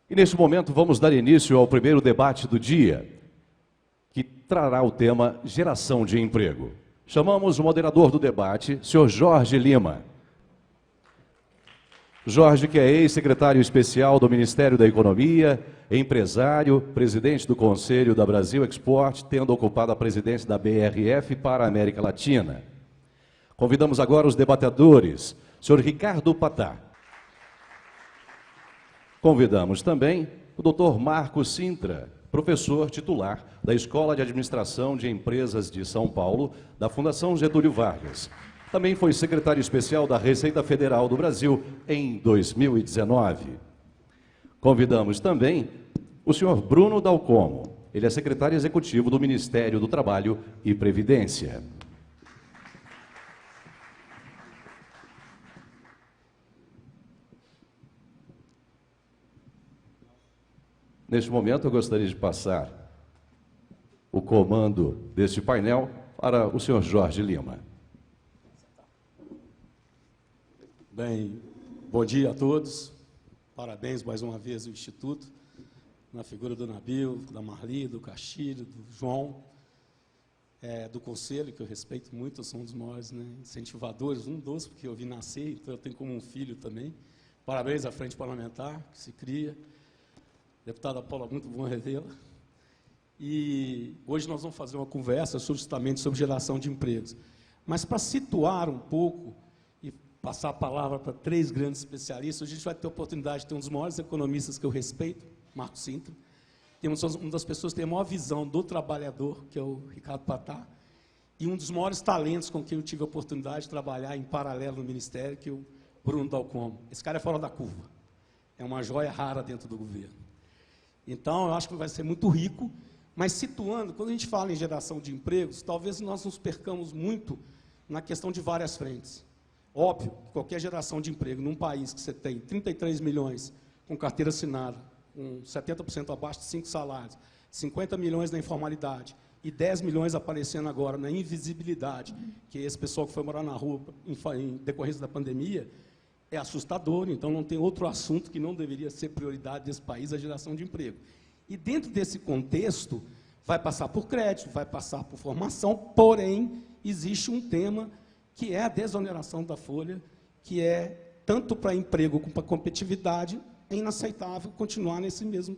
E neste momento vamos dar início ao primeiro debate do dia, que trará o tema geração de emprego. Chamamos o moderador do debate, senhor Jorge Lima. Jorge, que é ex-secretário especial do Ministério da Economia, empresário, presidente do Conselho da Brasil Export, tendo ocupado a presidência da BRF para a América Latina. Convidamos agora os debatedores, senhor Ricardo Patá. Convidamos também o doutor Marcos Sintra, professor titular da Escola de Administração de Empresas de São Paulo, da Fundação Getúlio Vargas. Também foi secretário especial da Receita Federal do Brasil em 2019. Convidamos também o senhor Bruno Dalcomo. Ele é secretário executivo do Ministério do Trabalho e Previdência. Neste momento, eu gostaria de passar o comando deste painel para o senhor Jorge Lima. Bem, bom dia a todos. Parabéns mais uma vez ao Instituto, na figura do Nabil, da Marli, do Castilho, do João, do Conselho, que eu respeito muito, são um dos maiores incentivadores, um dos, porque eu vi nascer, então eu tenho como um filho também. Parabéns à Frente Parlamentar, que se cria. Deputada Paula, muito bom revê-la. E hoje nós vamos fazer uma conversa justamente sobre geração de empregos. Mas para situar um pouco e passar a palavra para três grandes especialistas, a gente vai ter a oportunidade de ter um dos maiores economistas que eu respeito, Marcos Sintra. Temos uma das pessoas que tem a maior visão do trabalhador, que é o Ricardo Patá, e um dos maiores talentos com quem eu tive a oportunidade de trabalhar em paralelo no Ministério, que é o Bruno Dalcomo. Esse cara é fora da curva. É uma joia rara dentro do governo. Então, eu acho que vai ser muito rico, mas situando, quando a gente fala em geração de empregos, talvez nós nos percamos muito na questão de várias frentes. Óbvio, qualquer geração de emprego num país que você tem 33 milhões com carteira assinada, com 70% abaixo de 5 salários, 50 milhões na informalidade e 10 milhões aparecendo agora na invisibilidade, que é esse pessoal que foi morar na rua em decorrência da pandemia, é assustador. Então não tem outro assunto que não deveria ser prioridade desse país, a geração de emprego. E dentro desse contexto, vai passar por crédito, vai passar por formação, porém, existe um tema que é a desoneração da folha, que é, tanto para emprego como para competitividade, é inaceitável continuar nesse mesmo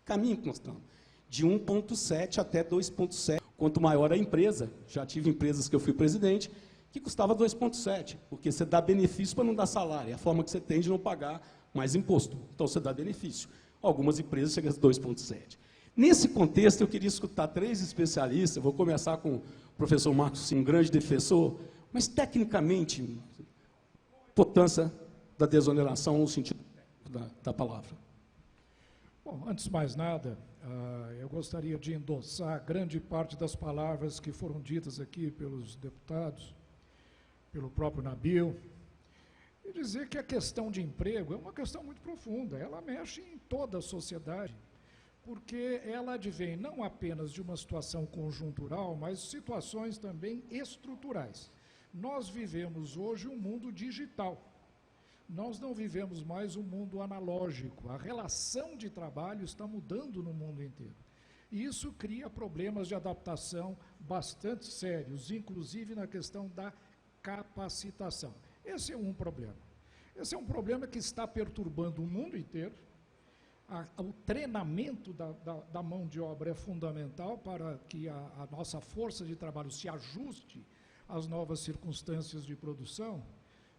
caminho que nós estamos. De 1,7 até 2,7. Quanto maior a empresa, já tive empresas que eu fui presidente, que custava 2,7, porque você dá benefício para não dar salário, é a forma que você tem de não pagar mais imposto. Então, você dá benefício. Algumas empresas chegam a 2,7. Nesse contexto, eu queria escutar três especialistas, eu vou começar com o professor Marcos, um grande defensor, mas, tecnicamente, importância da desoneração no sentido da palavra. Bom, antes de mais nada, eu gostaria de endossar grande parte das palavras que foram ditas aqui pelos deputados, pelo próprio Nabil, e dizer que a questão de emprego é uma questão muito profunda, ela mexe em toda a sociedade, porque ela advém não apenas de uma situação conjuntural, mas situações também estruturais. Nós vivemos hoje um mundo digital, nós não vivemos mais um mundo analógico, a relação de trabalho está mudando no mundo inteiro. E isso cria problemas de adaptação bastante sérios, inclusive na questão da capacitação. Esse é um problema. Esse é um problema que está perturbando o mundo inteiro. O treinamento da mão de obra é fundamental para que a nossa força de trabalho se ajuste às novas circunstâncias de produção,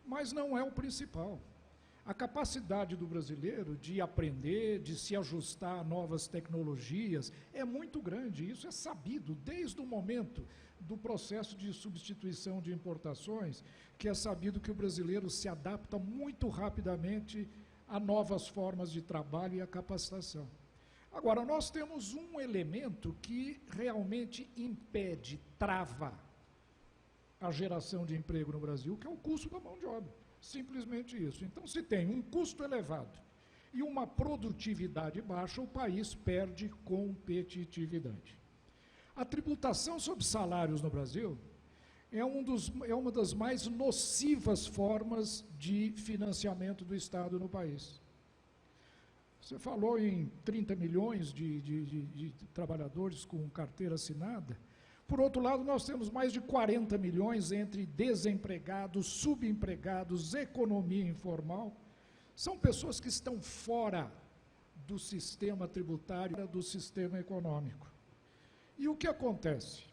mas não é o principal. A capacidade do brasileiro de aprender, de se ajustar a novas tecnologias é muito grande. Isso é sabido desde o momento do processo de substituição de importações, que é sabido que o brasileiro se adapta muito rapidamente a novas formas de trabalho e a capacitação. Agora, nós temos um elemento que realmente impede, trava a geração de emprego no Brasil, que é o custo da mão de obra. Simplesmente isso. Então, se tem um custo elevado e uma produtividade baixa, o país perde competitividade. A tributação sobre salários no Brasil é uma das mais nocivas formas de financiamento do Estado no país. Você falou em 30 milhões de trabalhadores com carteira assinada. Por outro lado, nós temos mais de 40 milhões entre desempregados, subempregados, economia informal. São pessoas que estão fora do sistema tributário, do sistema econômico. E o que acontece?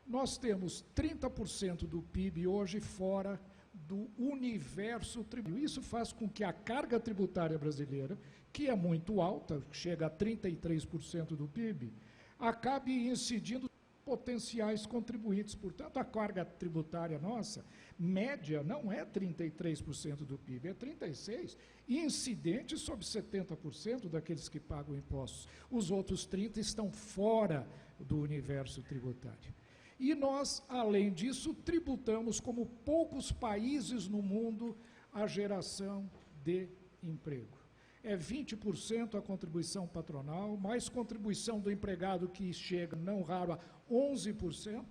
Nós temos 30% do PIB hoje fora do universo tributário. Isso faz com que a carga tributária brasileira, que é muito alta, chega a 33% do PIB, acabe incidindo potenciais contribuintes. Portanto, a carga tributária nossa, média, não é 33% do PIB, é 36%, e incidente sobre 70% daqueles que pagam impostos. Os outros 30% estão fora do universo tributário. E nós, além disso, tributamos, como poucos países no mundo, a geração de emprego. É 20% a contribuição patronal, mais contribuição do empregado, que chega, não raro, a 11%,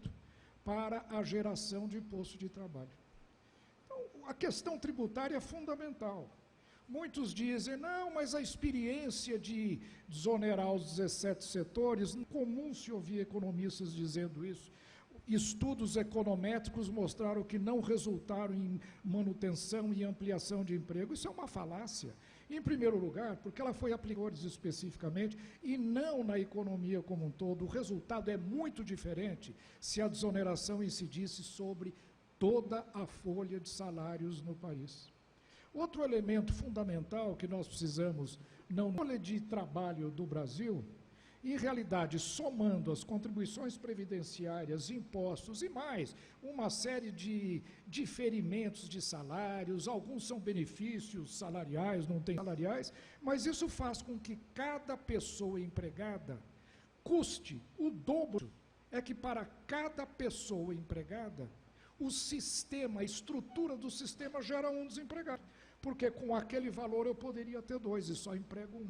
para a geração de posto de trabalho. Então, a questão tributária é fundamental. Muitos dizem, não, mas a experiência de desonerar os 17 setores, é comum se ouvir economistas dizendo isso. Estudos econométricos mostraram que não resultaram em manutenção e ampliação de emprego. Isso é uma falácia. Em primeiro lugar, porque ela foi aplicada especificamente e não na economia como um todo. O resultado é muito diferente se a desoneração incidisse sobre toda a folha de salários no país. Outro elemento fundamental que nós precisamos, não na folha de trabalho do Brasil, em realidade, somando as contribuições previdenciárias, impostos e mais, uma série de diferimentos de salários, alguns são benefícios salariais, não tem salariais, mas isso faz com que cada pessoa empregada custe o dobro. É que para cada pessoa empregada, o sistema, a estrutura do sistema gera um desempregado, porque com aquele valor eu poderia ter dois e só emprego um.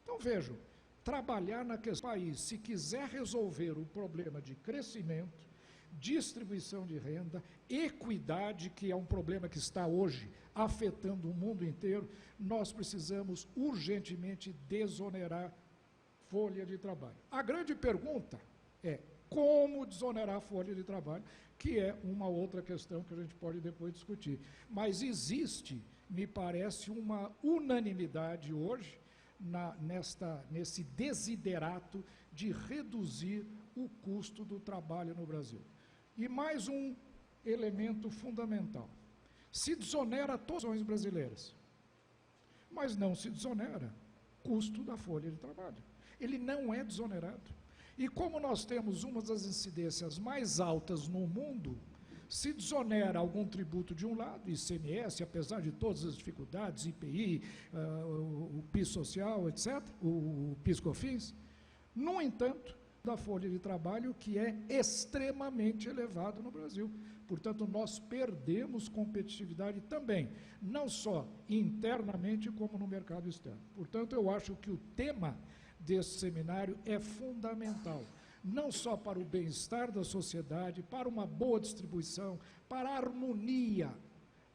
Então, vejam, trabalhar naquele país, se quiser resolver o problema de crescimento, distribuição de renda, equidade, que é um problema que está hoje afetando o mundo inteiro, nós precisamos urgentemente desonerar folha de trabalho. A grande pergunta é como desonerar a folha de trabalho, que é uma outra questão que a gente pode depois discutir. Mas existe, me parece, uma unanimidade hoje nesse desiderato de reduzir o custo do trabalho no Brasil. E mais um elemento fundamental. Se desonera todas as ações brasileiras, mas não se desonera custo da folha de trabalho. Ele não é desonerado. E como nós temos uma das incidências mais altas no mundo, se desonera algum tributo de um lado, ICMS, apesar de todas as dificuldades, IPI, o PIS social, etc., o PIS/COFINS, no entanto, da folha de trabalho, que é extremamente elevado no Brasil. Portanto, nós perdemos competitividade também, não só internamente, como no mercado externo. Portanto, eu acho que o tema desse seminário é fundamental, não só para o bem-estar da sociedade, para uma boa distribuição, para a harmonia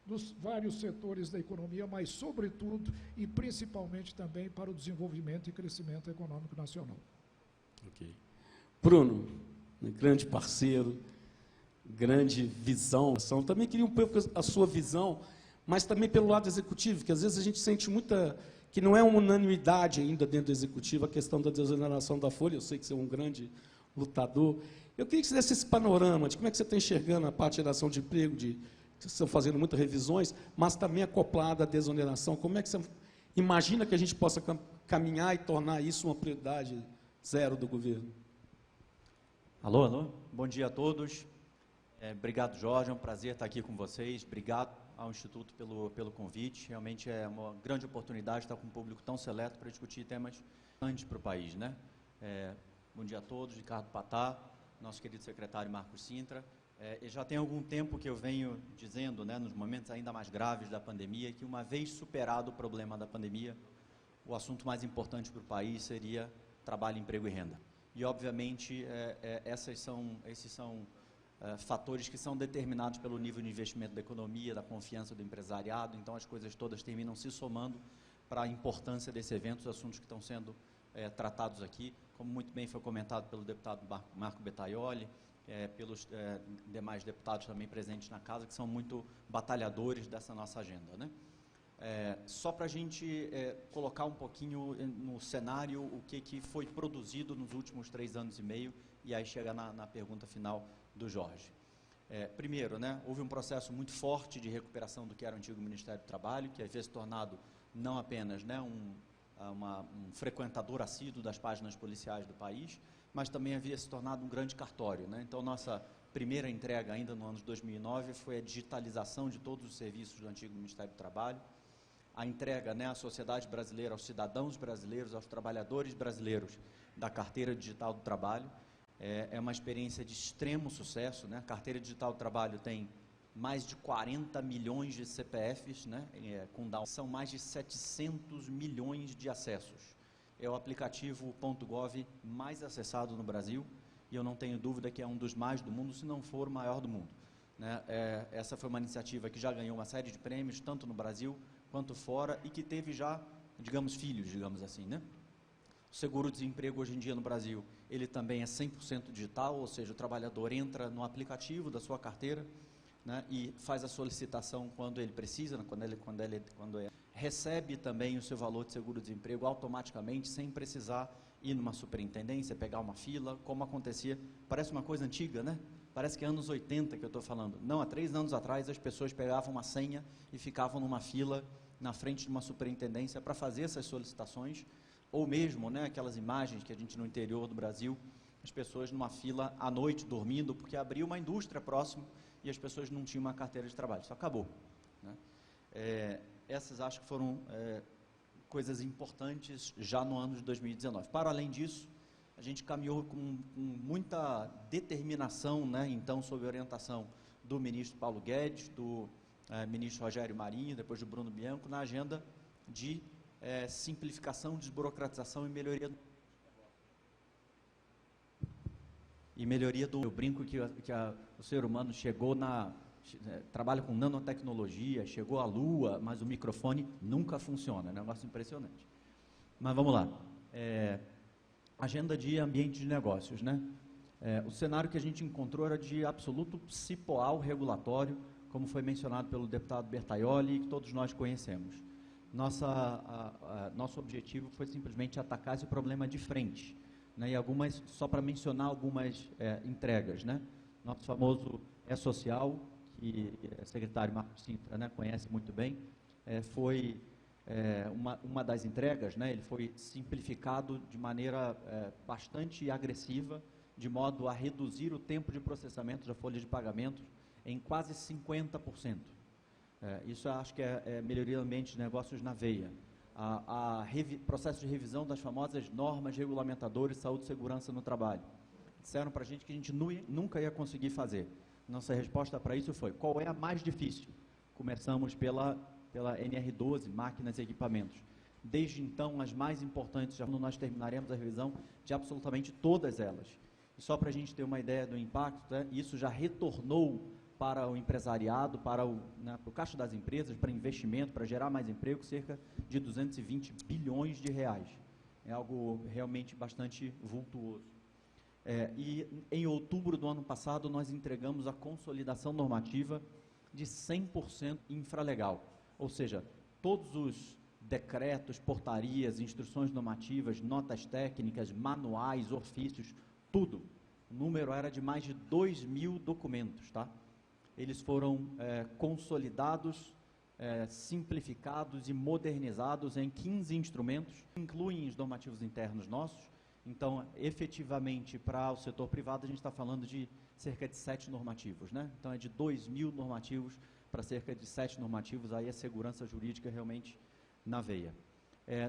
dos vários setores da economia, mas, sobretudo, e principalmente também para o desenvolvimento e crescimento econômico nacional. Ok. Bruno, grande parceiro, grande visão. Também queria um pouco a sua visão, mas também pelo lado executivo, que às vezes a gente sente muita... que não é uma unanimidade ainda dentro do executivo a questão da desoneração da folha. Eu sei que você é um grande lutador. Eu queria que você desse esse panorama de como é que você está enxergando a parte de geração de emprego, que vocês estão fazendo muitas revisões, mas também acoplada à desoneração. Como é que você imagina que a gente possa caminhar e tornar isso uma prioridade zero do governo? Alô, alô. Bom dia a todos. Obrigado, Jorge. É um prazer estar aqui com vocês. Obrigado ao Instituto pelo convite. Realmente é uma grande oportunidade estar com um público tão seleto para discutir temas importantes para o país, né? Bom dia a todos. Ricardo Patá, nosso querido secretário Marcos Cintra. Já tem algum tempo que eu venho dizendo, né, nos momentos ainda mais graves da pandemia, que uma vez superado o problema da pandemia, o assunto mais importante para o país seria trabalho, emprego e renda. E, obviamente, esses são fatores que são determinados pelo nível de investimento da economia, da confiança do empresariado, então as coisas todas terminam se somando para a importância desse evento, os assuntos que estão sendo tratados aqui, como muito bem foi comentado pelo deputado Marco Betaioli, pelos demais deputados também presentes na casa, que são muito batalhadores dessa nossa agenda, né? Só para a gente colocar um pouquinho no cenário o que foi produzido nos últimos 3 anos e meio, e aí chegar na pergunta final do Jorge. Primeiro, né, houve um processo muito forte de recuperação do que era o antigo Ministério do Trabalho, que havia se tornado não apenas, né, um frequentador assíduo das páginas policiais do país, mas também havia se tornado um grande cartório, né? Então, nossa primeira entrega, ainda no ano de 2009, foi a digitalização de todos os serviços do antigo Ministério do Trabalho, a entrega, né, à sociedade brasileira, aos cidadãos brasileiros, aos trabalhadores brasileiros da Carteira Digital do Trabalho. É uma experiência de extremo sucesso, né? A Carteira Digital do Trabalho tem mais de 40 milhões de CPFs, né, são mais de 700 milhões de acessos. É o aplicativo .gov mais acessado no Brasil, e eu não tenho dúvida que é um dos mais do mundo, se não for o maior do mundo, né? Essa foi uma iniciativa que já ganhou uma série de prêmios, tanto no Brasil quanto fora, e que teve já, digamos, filhos, digamos assim, né? O seguro-desemprego hoje em dia no Brasil, ele também é 100% digital, ou seja, o trabalhador entra no aplicativo da sua carteira, né, e faz a solicitação quando ele precisa, recebe também o seu valor de seguro-desemprego automaticamente, sem precisar ir numa superintendência, pegar uma fila, como acontecia. Parece uma coisa antiga, né? Parece que é anos 80 que eu estou falando. Não, há 3 anos atrás as pessoas pegavam uma senha e ficavam numa fila na frente de uma superintendência para fazer essas solicitações, ou mesmo, né, aquelas imagens que a gente no interior do Brasil, as pessoas numa fila à noite dormindo, porque abriu uma indústria próximo e as pessoas não tinham uma carteira de trabalho. Isso acabou, né? Essas acho que foram coisas importantes já no ano de 2019. Para além disso, a gente caminhou com muita determinação, né, então, sob orientação do ministro Paulo Guedes, do ministro Rogério Marinho, depois do Bruno Bianco, na agenda de simplificação, desburocratização e melhoria do... Eu brinco que o ser humano chegou trabalha com nanotecnologia, chegou à Lua, mas o microfone nunca funciona, é um negócio impressionante. Mas vamos lá. Agenda de ambiente de negócios, né? O cenário que a gente encontrou era de absoluto cipoal regulatório, como foi mencionado pelo deputado Bertaioli, que todos nós conhecemos. Nosso objetivo foi simplesmente atacar esse problema de frente, né? E só para mencionar algumas entregas, né? Nosso famoso E-Social, que o secretário Marco Sintra, né, conhece muito bem, foi uma das entregas, né? Ele foi simplificado de maneira bastante agressiva, de modo a reduzir o tempo de processamento da folha de pagamento em quase 50%. Isso eu acho que é melhoria do ambiente de negócios na veia. Processo de revisão das famosas normas regulamentadoras de saúde e segurança no trabalho. Disseram para a gente que a gente nunca ia conseguir fazer. Nossa resposta para isso foi: qual é a mais difícil? Começamos pela NR12, máquinas e equipamentos. Desde então, as mais importantes, já nós terminaremos a revisão de absolutamente todas elas. E só para a gente ter uma ideia do impacto, né, isso já retornou para o empresariado, para o caixa das empresas, para investimento, para gerar mais emprego, cerca de 220 bilhões de reais. É algo realmente bastante vultuoso. E em outubro do ano passado, nós entregamos a consolidação normativa de 100% infralegal. Ou seja, todos os decretos, portarias, instruções normativas, notas técnicas, manuais, ofícios, tudo. O número era de mais de 2.000 documentos, tá? Eles foram consolidados, simplificados e modernizados em 15 instrumentos, incluem os normativos internos nossos. Então, efetivamente, para o setor privado, a gente está falando de cerca de 7 normativos, né? Então, é de 2.000 normativos para cerca de 7 normativos, aí a segurança jurídica realmente na veia.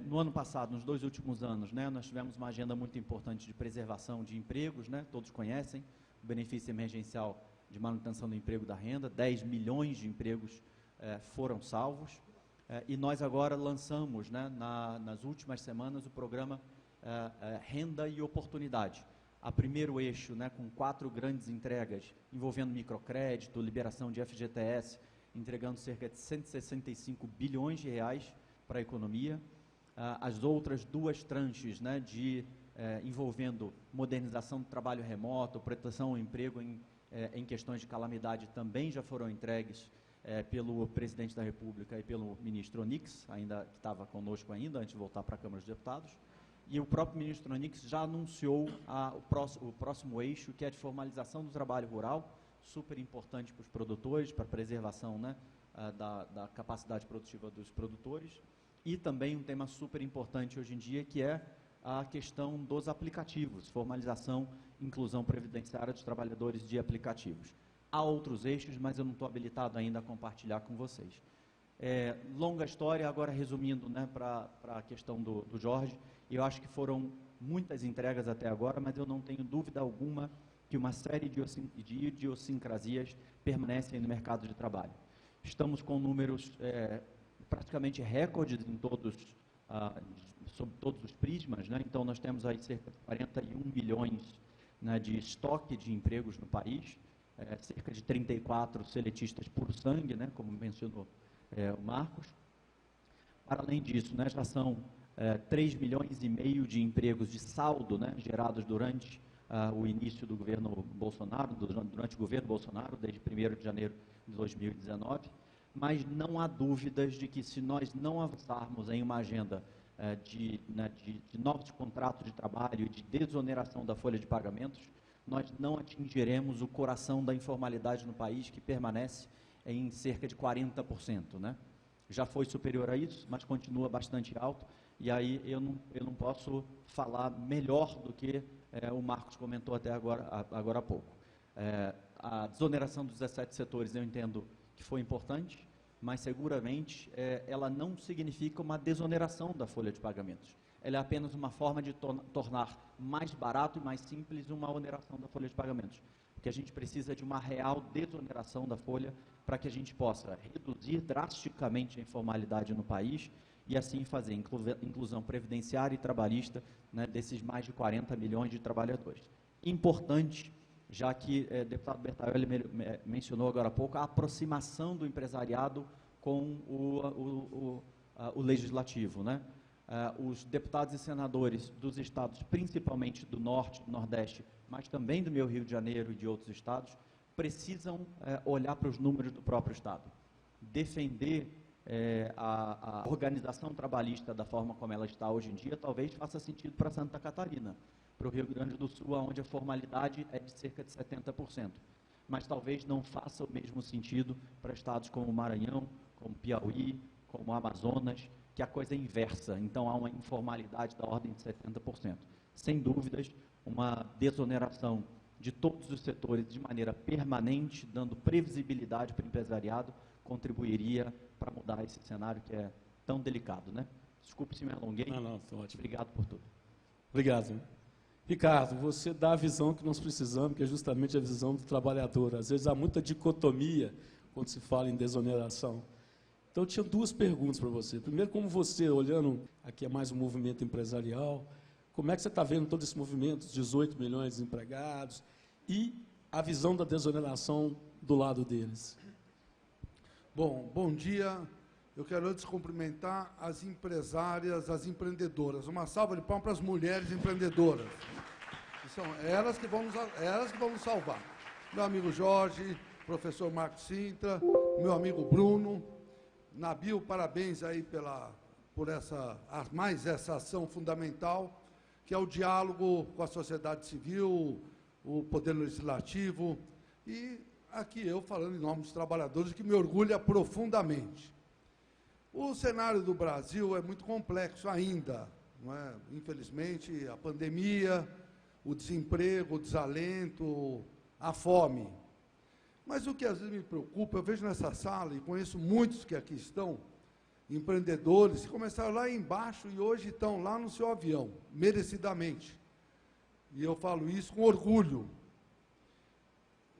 No ano passado, nos 2 últimos anos, né, nós tivemos uma agenda muito importante de preservação de empregos, né? Todos conhecem o benefício emergencial de manutenção do emprego da renda, 10 milhões de empregos foram salvos, e nós agora lançamos, né, nas últimas semanas, o programa Renda e Oportunidade. A primeiro eixo, né, com 4 grandes entregas, envolvendo microcrédito, liberação de FGTS, entregando cerca de 165 bilhões de reais para a economia. As outras duas tranches, né, envolvendo modernização do trabalho remoto, proteção ao emprego em questões de calamidade, também já foram entregues pelo presidente da República e pelo ministro Onix, ainda que estava conosco ainda, antes de voltar para a Câmara dos Deputados. E o próprio ministro Onix já anunciou o próximo eixo, que é a de formalização do trabalho rural, super importante para os produtores, para a preservação, né, da capacidade produtiva dos produtores. E também um tema super importante hoje em dia, que é a questão dos aplicativos, formalização e inclusão previdenciária dos trabalhadores de aplicativos. Há outros eixos, mas eu não estou habilitado ainda a compartilhar com vocês. Longa história, agora resumindo, né, para a questão do Jorge, eu acho que foram muitas entregas até agora, mas eu não tenho dúvida alguma que uma série de idiosincrasias permanecem no mercado de trabalho. Estamos com números praticamente recordes em sob todos os prismas, né? Então nós temos aí cerca de 41 milhões, né, de estoque de empregos no país, cerca de 34 seletistas por sangue, né, como mencionou o Marcos. Para além disso, né, já são 3 milhões e meio de empregos de saldo, né, gerados durante o início do governo Bolsonaro, durante o governo Bolsonaro, desde 1º de janeiro de 2019, mas não há dúvidas de que se nós não avançarmos em uma agenda de novos contratos de trabalho e de desoneração da folha de pagamentos, nós não atingiremos o coração da informalidade no país, que permanece em cerca de 40%, né? Já foi superior a isso, mas continua bastante alto, e aí eu não posso falar melhor do que o Marcos comentou até agora há pouco. A desoneração dos 17 setores eu entendo que foi importante, mas seguramente ela não significa uma desoneração da folha de pagamentos. Ela é apenas uma forma de tornar mais barato e mais simples uma oneração da folha de pagamentos. Porque a gente precisa de uma real desoneração da folha para que a gente possa reduzir drasticamente a informalidade no país e assim fazer inclusão previdenciária e trabalhista, né, desses mais de 40 milhões de trabalhadores. Importante, já que o deputado Bertaioli mencionou agora há pouco, a aproximação do empresariado com o legislativo, né? Os deputados e senadores dos estados, principalmente do Norte, do Nordeste, mas também do meu Rio de Janeiro e de outros estados, precisam olhar para os números do próprio estado, defender a organização trabalhista da forma como ela está hoje em dia. Talvez faça sentido para Santa Catarina, para o Rio Grande do Sul, onde a formalidade é de cerca de 70%, mas talvez não faça o mesmo sentido para estados como Maranhão, como Piauí, como Amazonas, que a coisa é inversa, então há uma informalidade da ordem de 70%. Sem dúvidas, uma desoneração de todos os setores de maneira permanente, dando previsibilidade para o empresariado, contribuiria para mudar esse cenário que é tão delicado, né? Desculpe se me alonguei. Não, foi ótimo. Obrigado por tudo. Obrigado. Ricardo, você dá a visão que nós precisamos, que é justamente a visão do trabalhador. Às vezes há muita dicotomia quando se fala em desoneração. Então, eu tinha duas perguntas para você. Primeiro, como você, olhando aqui é mais um movimento empresarial, como é que você está vendo todo esse movimento, 18 milhões de empregados, e a visão da desoneração do lado deles? Bom dia. Eu quero antes cumprimentar as empresárias, as empreendedoras. Uma salva de palmas para as mulheres empreendedoras. São elas que vão nos salvar. Meu amigo Jorge, professor Marcos Sintra, meu amigo Bruno, Nabil, parabéns aí por essa ação fundamental, que é o diálogo com a sociedade civil, o Poder Legislativo, e aqui eu falando em nome dos trabalhadores, que me orgulha profundamente. O cenário do Brasil é muito complexo ainda, não é? Infelizmente, a pandemia, o desemprego, o desalento, a fome. Mas o que às vezes me preocupa, eu vejo nessa sala, e conheço muitos que aqui estão, empreendedores, que começaram lá embaixo e hoje estão lá no seu avião, merecidamente. E eu falo isso com orgulho.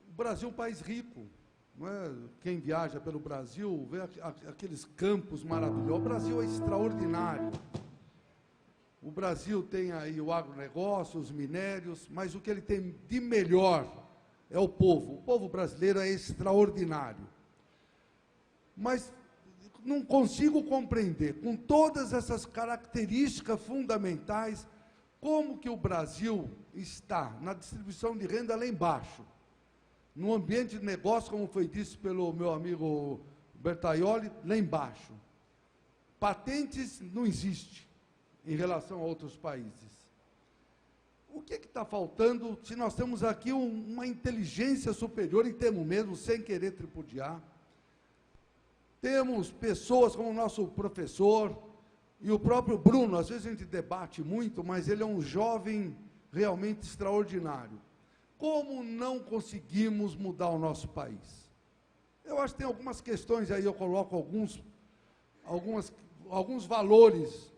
O Brasil é um país rico, não é? Quem viaja pelo Brasil vê aqueles campos maravilhosos. O Brasil é extraordinário. O Brasil tem aí o agronegócio, os minérios, mas o que ele tem de melhor é o povo. O povo brasileiro é extraordinário. Mas não consigo compreender, com todas essas características fundamentais, como que o Brasil está na distribuição de renda lá embaixo, no ambiente de negócio, como foi dito pelo meu amigo Bertaioli, lá embaixo. Patentes não existe em relação a outros países. O que está faltando se nós temos aqui uma inteligência superior, e temos mesmo, sem querer tripudiar? Temos pessoas como o nosso professor e o próprio Bruno, às vezes a gente debate muito, mas ele é um jovem realmente extraordinário. Como não conseguimos mudar o nosso país? Eu acho que tem algumas questões aí, eu coloco alguns valores.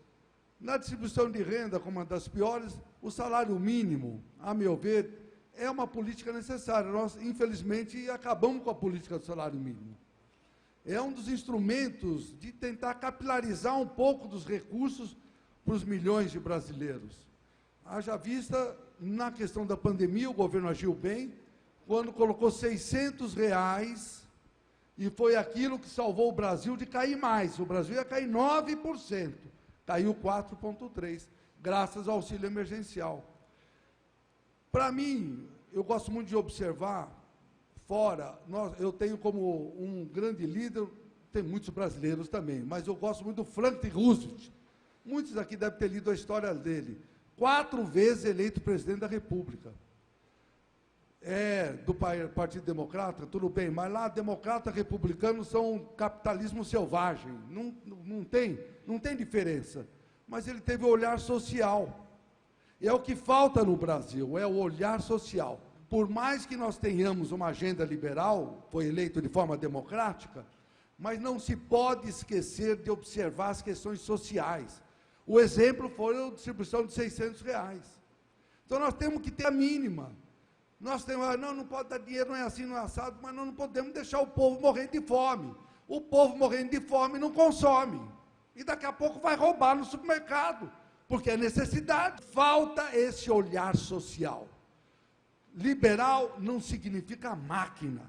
Na distribuição de renda, como uma das piores, o salário mínimo, a meu ver, é uma política necessária. Nós, infelizmente, acabamos com a política do salário mínimo. É um dos instrumentos de tentar capilarizar um pouco dos recursos para os milhões de brasileiros. Haja vista, na questão da pandemia, o governo agiu bem, quando colocou R$600, e foi aquilo que salvou o Brasil de cair mais. O Brasil ia cair 9%, caiu 4,3%, graças ao auxílio emergencial. Para mim, eu gosto muito de observar, fora, eu tenho como um grande líder, tem muitos brasileiros também, mas eu gosto muito do Franklin Roosevelt. Muitos aqui devem ter lido a história dele. 4 vezes eleito presidente da República. É do Partido Democrata, tudo bem, mas lá democrata e republicano são um capitalismo selvagem, não tem diferença. Mas ele teve o olhar social. É o que falta no Brasil, é o olhar social. Por mais que nós tenhamos uma agenda liberal, foi eleito de forma democrática, mas não se pode esquecer de observar as questões sociais. O exemplo foi a distribuição de R$600. Então, nós temos que ter a mínima. Nós temos, não pode dar dinheiro, não é assim, não é assado, mas nós não podemos deixar o povo morrendo de fome. O povo morrendo de fome não consome. E daqui a pouco vai roubar no supermercado, porque é necessidade. Falta esse olhar social. Liberal não significa máquina.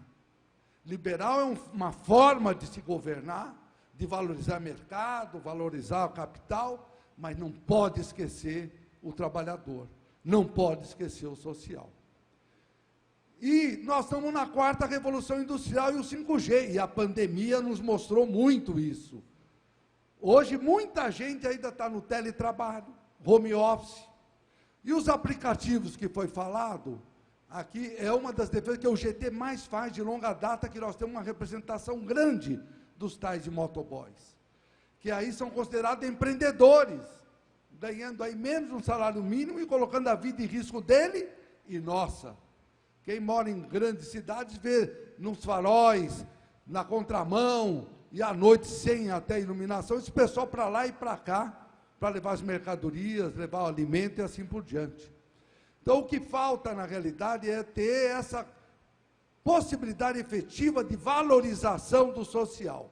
Liberal é uma forma de se governar, de valorizar mercado, valorizar o capital, mas não pode esquecer o trabalhador, não pode esquecer o social. E nós estamos na 4ª Revolução Industrial e o 5G, e a pandemia nos mostrou muito isso. Hoje, muita gente ainda está no teletrabalho, home office, e os aplicativos que foi falado, aqui é uma das defesas que o GT mais faz de longa data, que nós temos uma representação grande dos tais de motoboys, que aí são considerados empreendedores, ganhando aí menos um salário mínimo e colocando a vida em risco dele e nossa. Quem mora em grandes cidades vê nos faróis, na contramão, e à noite sem até iluminação, esse pessoal para lá e para cá, para levar as mercadorias, levar o alimento e assim por diante. Então, o que falta, na realidade, é ter essa possibilidade efetiva de valorização do social.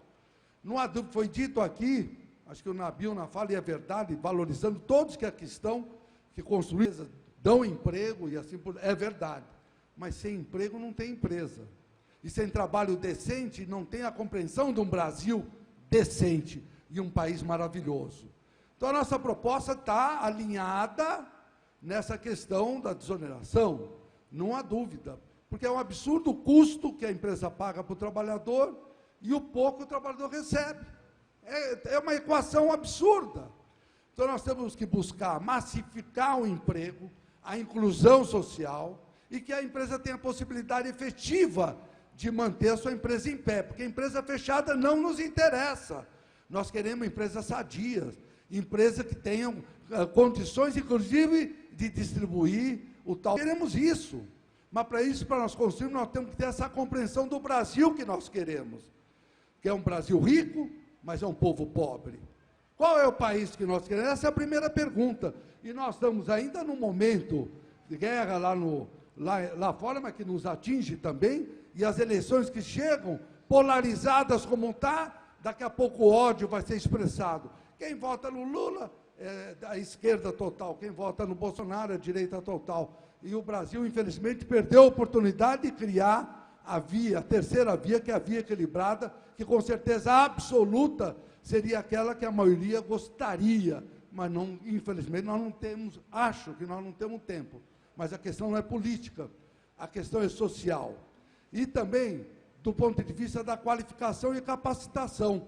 Não há dúvida, foi dito aqui, acho que o Nabil na fala, e é verdade, valorizando todos que aqui estão, que construíram, dão emprego e assim por diante, é verdade. Mas sem emprego não tem empresa. E sem trabalho decente não tem a compreensão de um Brasil decente e um país maravilhoso. Então, a nossa proposta está alinhada nessa questão da desoneração, não há dúvida, porque é um absurdo o custo que a empresa paga para o trabalhador e o pouco que o trabalhador recebe. É uma equação absurda. Então, nós temos que buscar massificar o emprego, a inclusão social, e que a empresa tenha a possibilidade efetiva de manter a sua empresa em pé, porque a empresa fechada não nos interessa. Nós queremos empresas sadias, empresas que tenham condições, inclusive, de distribuir o tal. Queremos isso, mas para isso, para nós construirmos, nós temos que ter essa compreensão do Brasil que nós queremos, que é um Brasil rico, mas é um povo pobre. Qual é o país que nós queremos? Essa é a primeira pergunta. E nós estamos ainda num momento de guerra lá fora, mas que nos atinge também, e as eleições que chegam, polarizadas como está, daqui a pouco o ódio vai ser expressado. Quem vota no Lula é da esquerda total, quem vota no Bolsonaro é direita total. E o Brasil, infelizmente, perdeu a oportunidade de criar a terceira via, que é a via equilibrada, que com certeza absoluta seria aquela que a maioria gostaria, mas não, infelizmente nós não temos, acho que nós não temos tempo. Mas a questão não é política, a questão é social. E também do ponto de vista da qualificação e capacitação.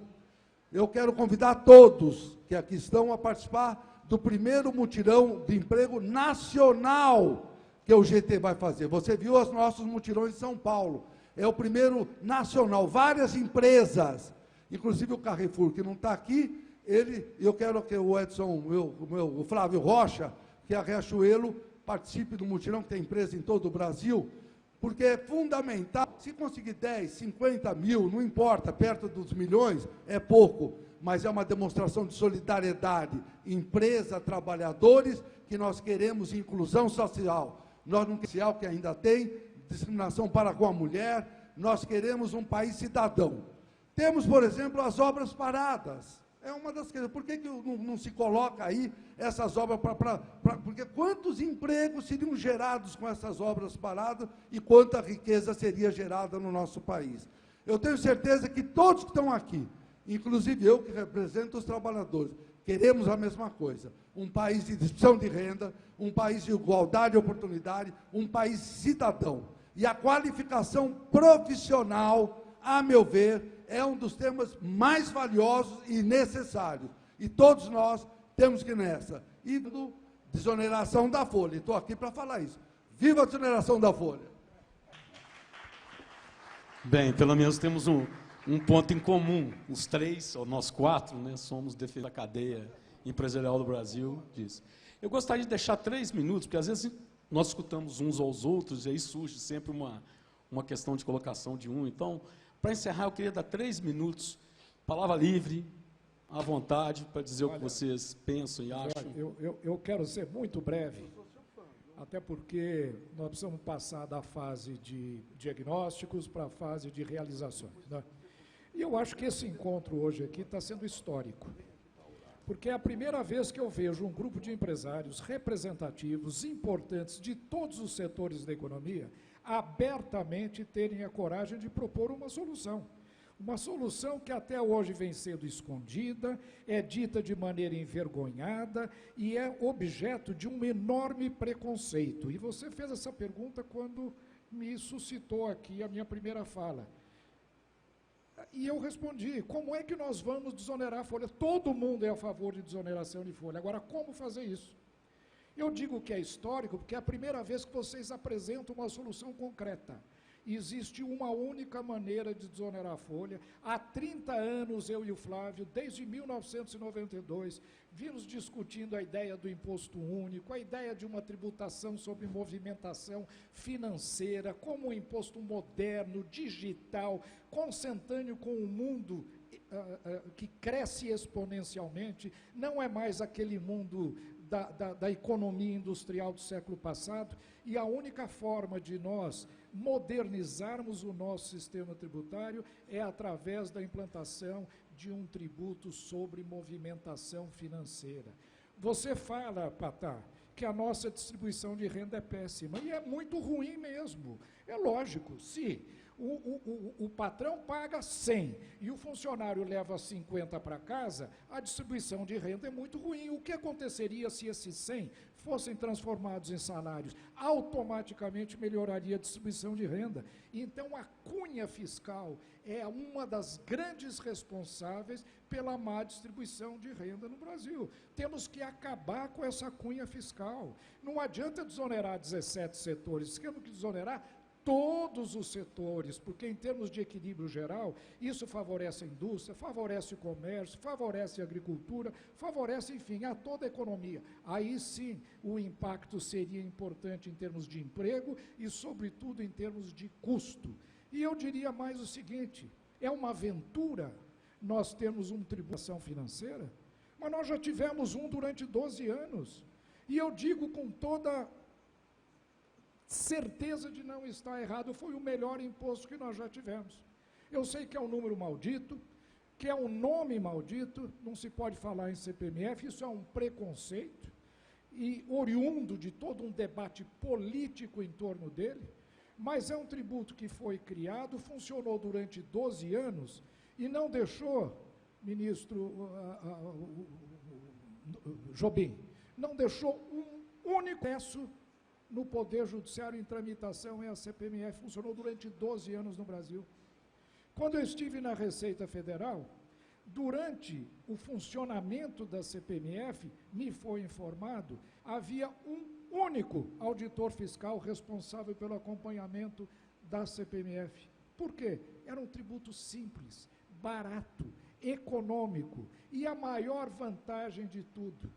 Eu quero convidar todos que aqui estão a participar do primeiro mutirão de emprego nacional que o GT vai fazer. Você viu os nossos mutirões em São Paulo. É o primeiro nacional, várias empresas, inclusive o Carrefour, que não está aqui, eu quero que o Edson, o Flávio Rocha, que é a Riachuelo, participe do mutirão, que tem empresa em todo o Brasil, porque é fundamental, se conseguir 10, 50 mil, não importa, perto dos milhões, é pouco, mas é uma demonstração de solidariedade, empresa, trabalhadores, que nós queremos inclusão social. Nós não queremos social que ainda tem, discriminação para com a mulher, nós queremos um país cidadão. Temos, por exemplo, as obras paradas. É uma das questões. Por que não se coloca aí essas obras porque quantos empregos seriam gerados com essas obras paradas e quanta riqueza seria gerada no nosso país? Eu tenho certeza que todos que estão aqui, inclusive eu que represento os trabalhadores, queremos a mesma coisa. Um país de distribuição de renda, um país de igualdade de oportunidade, um país cidadão. E a qualificação profissional, a meu ver, é um dos temas mais valiosos e necessários. E todos nós temos que ir nessa. E desoneração da folha. Estou aqui para falar isso. Viva a desoneração da folha! Bem, pelo menos temos um ponto em comum. Os três, ou nós quatro, né, somos defesa da cadeia empresarial do Brasil. Diz. Eu gostaria de deixar 3 minutos, porque às vezes nós escutamos uns aos outros, e aí surge sempre uma questão de colocação de um. Então, para encerrar, eu queria dar 3 minutos, palavra livre, à vontade, para dizer o que vocês pensam e acham. Eu quero ser muito breve, até porque nós precisamos passar da fase de diagnósticos para a fase de realizações, né? E eu acho que esse encontro hoje aqui está sendo histórico, porque é a primeira vez que eu vejo um grupo de empresários representativos, importantes, de todos os setores da economia, abertamente terem a coragem de propor uma solução. Uma solução que até hoje vem sendo escondida, é dita de maneira envergonhada e é objeto de um enorme preconceito. E você fez essa pergunta quando me suscitou aqui a minha primeira fala. E eu respondi, como é que nós vamos desonerar a folha? Todo mundo é a favor de desoneração de folha. Agora, como fazer isso? Eu digo que é histórico porque é a primeira vez que vocês apresentam uma solução concreta. Existe uma única maneira de desonerar a folha. Há 30 anos, eu e o Flávio, desde 1992, vimos discutindo a ideia do imposto único, a ideia de uma tributação sobre movimentação financeira, como um imposto moderno, digital, consentâneo com o mundo que cresce exponencialmente, não é mais aquele mundo da economia industrial do século passado, e a única forma de nós modernizarmos o nosso sistema tributário é através da implantação de um tributo sobre movimentação financeira. Você fala, Patá, que a nossa distribuição de renda é péssima, e é muito ruim mesmo. É lógico, se o patrão paga 100 e o funcionário leva 50 para casa, a distribuição de renda é muito ruim. O que aconteceria se esses 100 fossem transformados em salários? Automaticamente melhoraria a distribuição de renda. Então, a cunha fiscal é uma das grandes responsáveis pela má distribuição de renda no Brasil. Temos que acabar com essa cunha fiscal. Não adianta desonerar 17 setores, temos que desonerar todos os setores, porque em termos de equilíbrio geral, isso favorece a indústria, favorece o comércio, favorece a agricultura, favorece, enfim, a toda a economia. Aí sim, o impacto seria importante em termos de emprego e, sobretudo, em termos de custo. E eu diria mais o seguinte, é uma aventura nós termos uma tributação financeira, mas nós já tivemos um durante 12 anos. E eu digo com toda certeza de não estar errado, foi o melhor imposto que nós já tivemos. Eu sei que é um número maldito, que é um nome maldito, não se pode falar em CPMF, isso é um preconceito, e oriundo de todo um debate político em torno dele, mas é um tributo que foi criado, funcionou durante 12 anos, E não deixou, ministro Jobim, não deixou um único acesso no Poder Judiciário em tramitação, e a CPMF funcionou durante 12 anos no Brasil. Quando eu estive na Receita Federal, durante o funcionamento da CPMF, me foi informado, havia um único auditor fiscal responsável pelo acompanhamento da CPMF. Por quê? Era um tributo simples, barato, econômico, e a maior vantagem de tudo,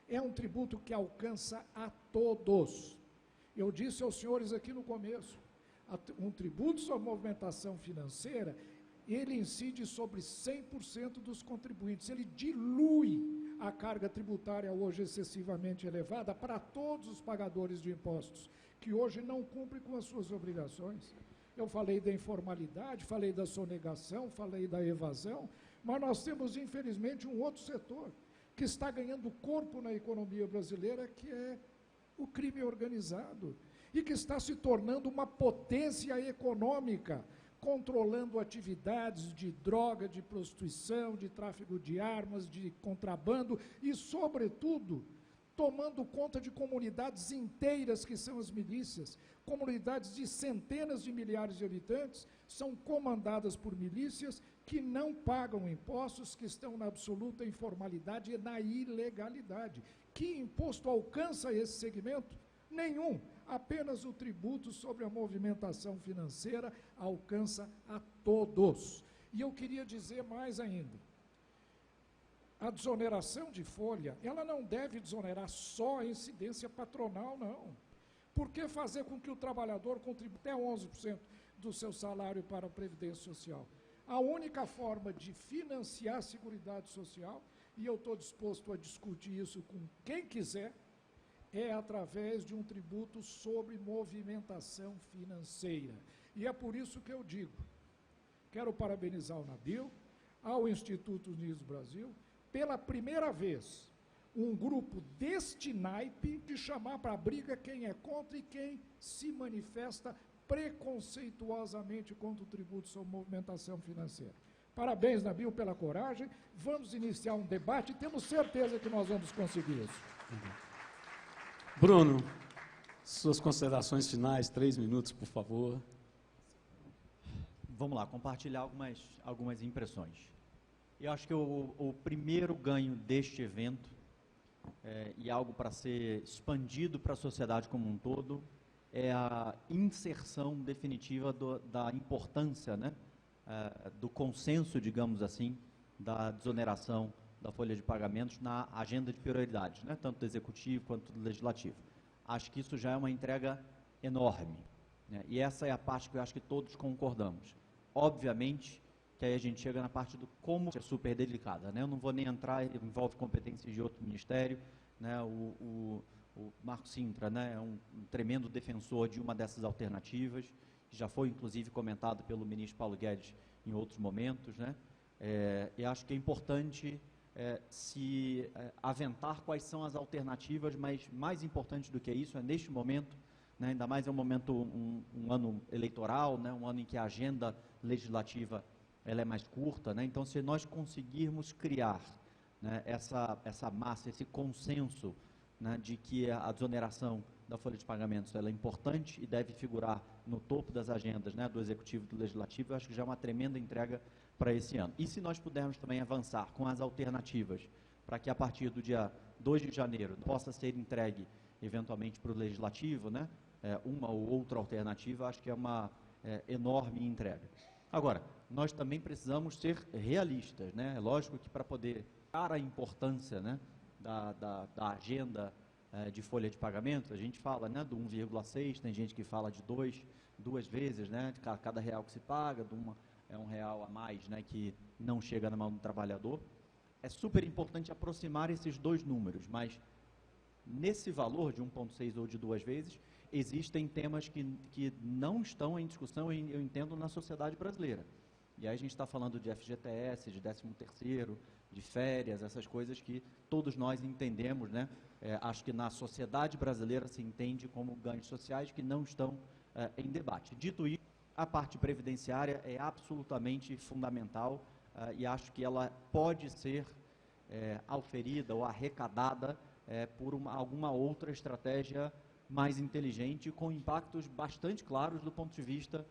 é um tributo que alcança a todos. Eu disse aos senhores aqui no começo, um tributo sobre movimentação financeira, ele incide sobre 100% dos contribuintes, ele dilui a carga tributária hoje excessivamente elevada para todos os pagadores de impostos, que hoje não cumprem com as suas obrigações. Eu falei da informalidade, falei da sonegação, falei da evasão, mas nós temos, infelizmente, um outro setor que está ganhando corpo na economia brasileira, que é o crime organizado, e que está se tornando uma potência econômica, controlando atividades de droga, de prostituição, de tráfico de armas, de contrabando e, sobretudo, tomando conta de comunidades inteiras que são as milícias. Comunidades de centenas de milhares de habitantes são comandadas por milícias que não pagam impostos, que estão na absoluta informalidade e na ilegalidade. Que imposto alcança esse segmento? Nenhum. Apenas o tributo sobre a movimentação financeira alcança a todos. E eu queria dizer mais ainda. A desoneração de folha, ela não deve desonerar só a incidência patronal, não. Por que fazer com que o trabalhador contribua até 11% do seu salário para a Previdência Social? A única forma de financiar a Seguridade Social, e eu estou disposto a discutir isso com quem quiser, é através de um tributo sobre movimentação financeira. E é por isso que eu digo, quero parabenizar o Nabil, ao Instituto Unidos Brasil, pela primeira vez, um grupo deste naipe de chamar para a briga quem é contra e quem se manifesta preconceituosamente contra o tributo sobre movimentação financeira. Parabéns, Nabil, pela coragem. Vamos iniciar um debate e temos certeza que nós vamos conseguir isso. Bruno, suas considerações finais, 3 minutos, por favor. Vamos lá, compartilhar algumas impressões. Eu acho que o primeiro ganho deste evento, e algo para ser expandido para a sociedade como um todo, é a inserção definitiva da importância, né, do consenso, digamos assim, da desoneração da folha de pagamentos na agenda de prioridades, né, tanto do Executivo quanto do Legislativo. Acho que isso já é uma entrega enorme, né, e essa é a parte que eu acho que todos concordamos. Obviamente que aí a gente chega na parte do como é super delicada, né? Eu não vou nem entrar, envolve competências de outro ministério, né? O Marco Sintra, né, é um tremendo defensor de uma dessas alternativas, que já foi inclusive comentado pelo ministro Paulo Guedes em outros momentos, né? E acho que é importante se aventar quais são as alternativas, mas mais importante do que isso é neste momento, né, ainda mais é um momento, um ano eleitoral, né, um ano em que a agenda legislativa ela é mais curta, né? Então, se nós conseguirmos criar, né, essa massa, esse consenso, né, de que a desoneração da folha de pagamentos ela é importante e deve figurar no topo das agendas, né, do Executivo e do Legislativo, eu acho que já é uma tremenda entrega para esse ano. E se nós pudermos também avançar com as alternativas, para que a partir do dia 2 de janeiro possa ser entregue, eventualmente, para o Legislativo, né, uma ou outra alternativa, acho que é uma enorme entrega. Agora, nós também precisamos ser realistas, né? É lógico que para poder dar a importância, né, da agenda de folha de pagamento, a gente fala, né, do 1,6, tem gente que fala de duas vezes, né, de cada real que se paga, é R$1 a mais, né, que não chega na mão do trabalhador. É super importante aproximar esses dois números, mas nesse valor de 1,6 ou de 2 vezes, existem temas que não estão em discussão, eu entendo, na sociedade brasileira. E aí a gente está falando de FGTS, de 13º, de férias, essas coisas que todos nós entendemos, né? Acho que na sociedade brasileira se entende como ganhos sociais que não estão em debate. Dito isso, a parte previdenciária é absolutamente fundamental e acho que ela pode ser auferida ou arrecadada por alguma outra estratégia mais inteligente, com impactos bastante claros do ponto de vista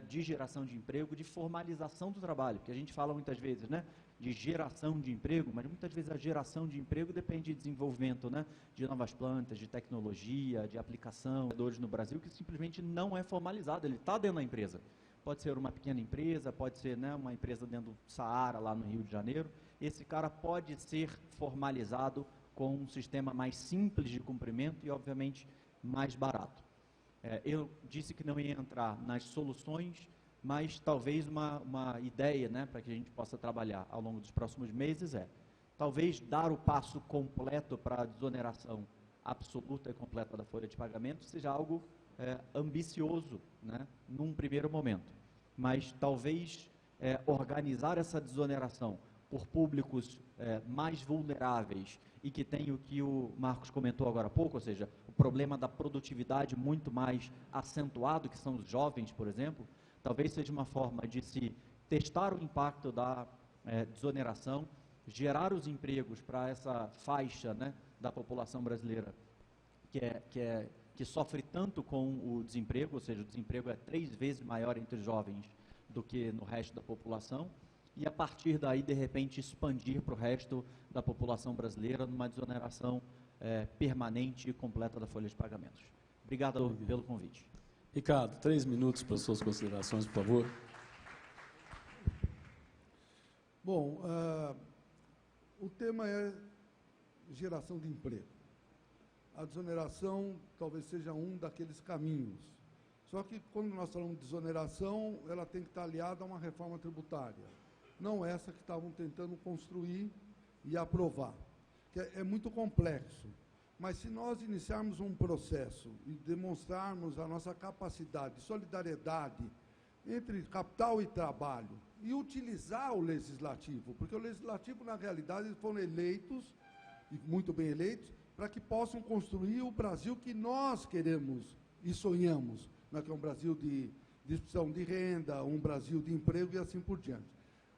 de geração de emprego, de formalização do trabalho, porque a gente fala muitas vezes, né, de geração de emprego, mas muitas vezes a geração de emprego depende de desenvolvimento, né, de novas plantas, de tecnologia, de aplicação, no Brasil, que simplesmente não é formalizado, ele está dentro da empresa. Pode ser uma pequena empresa, pode ser, né, uma empresa dentro do Saara, lá no Rio de Janeiro. Esse cara pode ser formalizado com um sistema mais simples de cumprimento e, obviamente, mais barato. Eu disse que não ia entrar nas soluções, mas talvez uma ideia, né, para que a gente possa trabalhar ao longo dos próximos meses talvez dar o passo completo para a desoneração absoluta e completa da folha de pagamento seja algo ambicioso, né, num primeiro momento. Mas talvez organizar essa desoneração por públicos mais vulneráveis e que tem o que o Marcos comentou agora há pouco, ou seja, o problema da produtividade muito mais acentuado, que são os jovens, por exemplo, talvez seja uma forma de se testar o impacto da desoneração, gerar os empregos para essa faixa, né, da população brasileira que sofre tanto com o desemprego, ou seja, o desemprego é 3 vezes maior entre os jovens do que no resto da população, e a partir daí, de repente, expandir para o resto da população brasileira numa desoneração permanente e completa da folha de pagamentos. Obrigado pelo convite. Ricardo, 3 minutos para suas considerações, por favor. Bom, o tema é geração de emprego. A desoneração talvez seja um daqueles caminhos. Só que, quando nós falamos de desoneração, ela tem que estar aliada a uma reforma tributária. Não essa que estavam tentando construir e aprovar, que é muito complexo. Mas se nós iniciarmos um processo e demonstrarmos a nossa capacidade de solidariedade entre capital e trabalho e utilizar o legislativo, porque o legislativo, na realidade, eles foram eleitos, e muito bem eleitos, para que possam construir o Brasil que nós queremos e sonhamos, né, que é um Brasil de distribuição de renda, um Brasil de emprego e assim por diante.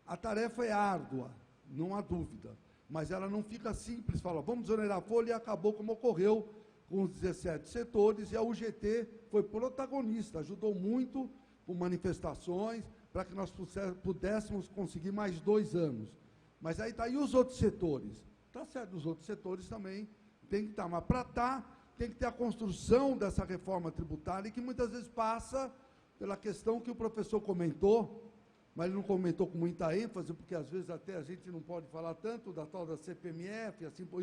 A tarefa é árdua, não há dúvida, mas ela não fica simples, fala, vamos desonerar a folha, e acabou como ocorreu com os 17 setores, e a UGT foi protagonista, ajudou muito com manifestações, para que nós pudéssemos conseguir mais 2 anos. Mas aí está aí os outros setores. Está certo, os outros setores também tem que estar, mas para estar, tem que ter a construção dessa reforma tributária, que muitas vezes passa pela questão que o professor comentou, mas ele não comentou com muita ênfase, porque às vezes até a gente não pode falar tanto da tal da CPMF, assim, por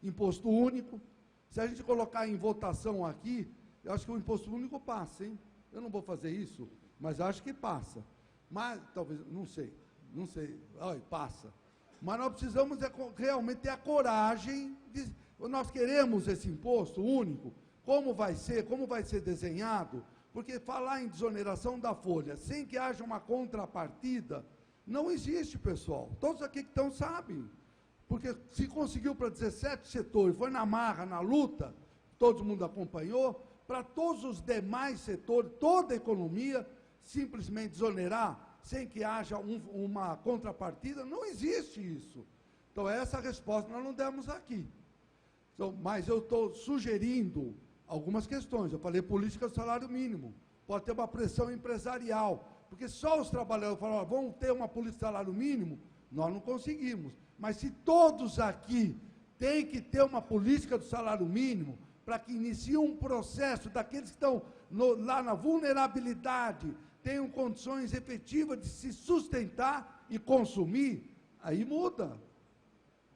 imposto único. Se a gente colocar em votação aqui, eu acho que o imposto único passa, hein? Eu não vou fazer isso, mas acho que passa. Mas, talvez, não sei, olha, passa. Mas nós precisamos realmente ter a coragem de... Nós queremos esse imposto único, como vai ser desenhado, porque falar em desoneração da folha, sem que haja uma contrapartida, não existe, pessoal. Todos aqui que estão sabem. Porque se conseguiu para 17 setores, foi na marra, na luta, todo mundo acompanhou, para todos os demais setores, toda a economia, simplesmente desonerar, sem que haja uma contrapartida, não existe isso. Então, essa resposta nós não demos aqui. Então, mas eu estou sugerindo algumas questões. Eu falei política do salário mínimo. Pode ter uma pressão empresarial, porque só os trabalhadores falam, vamos ter uma política do salário mínimo, nós não conseguimos. Mas se todos aqui têm que ter uma política do salário mínimo, para que inicie um processo daqueles que estão lá na vulnerabilidade, tenham condições efetivas de se sustentar e consumir, aí muda.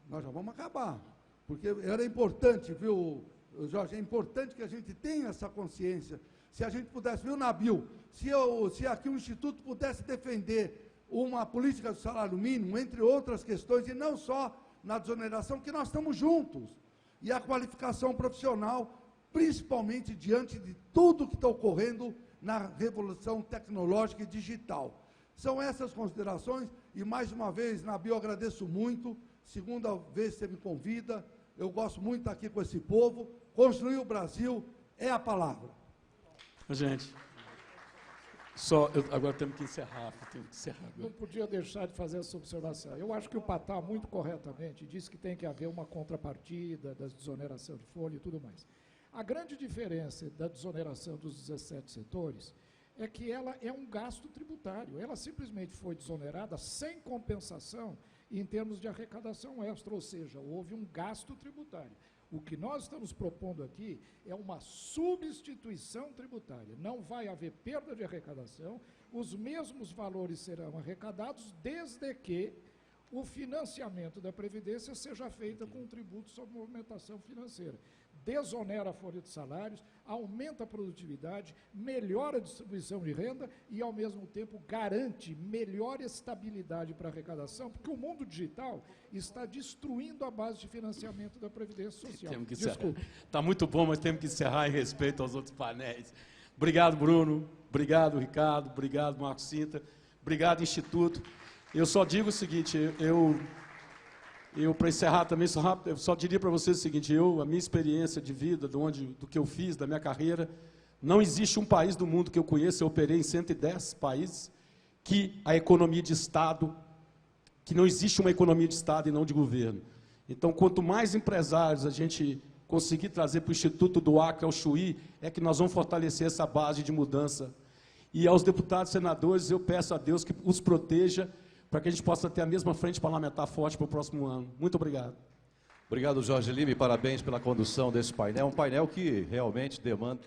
Nós já vamos acabar. Porque era importante, viu, Jorge, é importante que a gente tenha essa consciência. Se a gente pudesse, viu, Nabil, se aqui o Instituto pudesse defender uma política do salário mínimo, entre outras questões, e não só na desoneração, que nós estamos juntos, e a qualificação profissional, principalmente diante de tudo que está ocorrendo na revolução tecnológica e digital. São essas considerações, e mais uma vez, Nabil, eu agradeço muito, segunda vez que você me convida, eu gosto muito de estar aqui com esse povo, construir o Brasil é a palavra. Gente, Agora temos que encerrar. Não podia deixar de fazer essa observação. Eu acho que o Patá, muito corretamente, disse que tem que haver uma contrapartida da desoneração de folha e tudo mais. A grande diferença da desoneração dos 17 setores é que ela é um gasto tributário. Ela simplesmente foi desonerada sem compensação em termos de arrecadação extra, ou seja, houve um gasto tributário. O que nós estamos propondo aqui é uma substituição tributária. Não vai haver perda de arrecadação, os mesmos valores serão arrecadados, desde que o financiamento da Previdência seja feito com um tributo sobre movimentação financeira. Desonera a folha de salários, aumenta a produtividade, melhora a distribuição de renda e, ao mesmo tempo, garante melhor estabilidade para a arrecadação, porque o mundo digital está destruindo a base de financiamento da Previdência Social. Temos que encerrar. Está muito bom, mas temos que encerrar em respeito aos outros painéis. Obrigado, Bruno. Obrigado, Ricardo. Obrigado, Marcos Sintra. Obrigado, Instituto. Eu só digo o seguinte, para encerrar também, eu só diria para vocês o seguinte, a minha experiência de vida, do que eu fiz, da minha carreira, não existe um país do mundo que eu conheça, eu operei em 110 países, que a economia de Estado, que não existe uma economia de Estado e não de governo. Então, quanto mais empresários a gente conseguir trazer para o Instituto do Acre ao Chuí, é que nós vamos fortalecer essa base de mudança. E aos deputados e senadores, eu peço a Deus que os proteja, para que a gente possa ter a mesma frente parlamentar forte para o próximo ano. Muito obrigado. Obrigado, Jorge Lima, e parabéns pela condução desse painel. Um painel que realmente demanda